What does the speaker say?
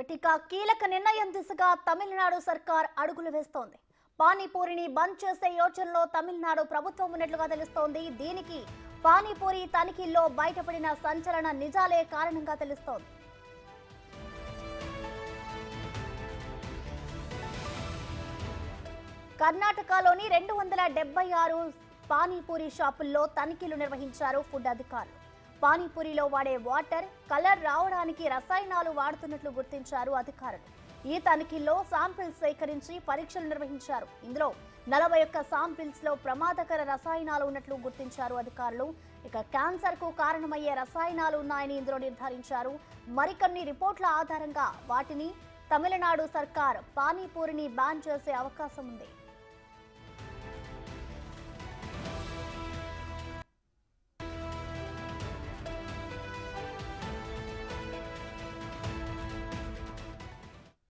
ఇక కీలక నిర్ణయం దిశగా తమిళనాడు సర్కార్ అడుగులు వేస్తోంది. పానీపూరిని బంద్ చేసే యోచనలో తమిళనాడు ప్రభుత్వం ఉన్నట్లుగా తెలుస్తోంది. దీనికి పానీపూరి తనిఖీల్లో బయటపడిన సంచలన నిజాలే కారణంగా తెలుస్తోంది. కర్ణాటకలోని 276 పానీపూరి షాపుల్లో తనిఖీలు నిర్వహించారు ఫుడ్ అధికారులు. పానీపూరిలో వాడే వాటర్, కలర్ రావడానికి రసాయనాలు వాడుతున్నట్లు గుర్తించారు అధికారులు. ఈ తనిఖీల్లో శాంపిల్స్ సేకరించి పరీక్షలు నిర్వహించారు. ఇందులో 41 శాంపిల్స్ లో ప్రమాదకర రసాయనాలు ఉన్నట్లు గుర్తించారు అధికారులు. ఇక క్యాన్సర్ కు కారణమయ్యే రసాయనాలు ఉన్నాయని ఇందులో నిర్ధారించారు. మరికొన్ని రిపోర్ట్ల ఆధారంగా వాటిని తమిళనాడు సర్కార్ పానీపూరిని బ్యాన్ చేసే అవకాశం ఉంది.